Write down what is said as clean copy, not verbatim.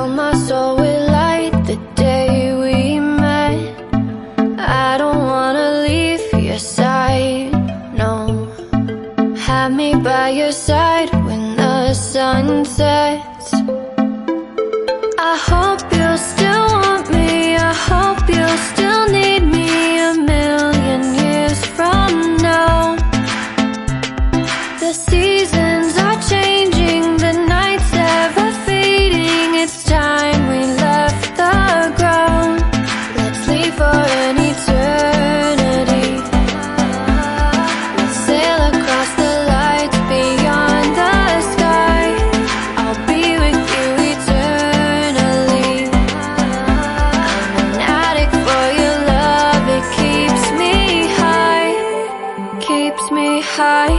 Fill my soul with light the day we met. I don't wanna leave your side, no. Have me by your side when the sun sets. I hope you'll still want me, I hope you'll still need me 1,000,000 years from now. The seasons are changing, the nights ever fading. It's time we left the ground. Let's leave for an eternity. Let's sail across the lights beyond the sky. I'll be with you eternally. I'm an addict for your love, it keeps me high, keeps me high.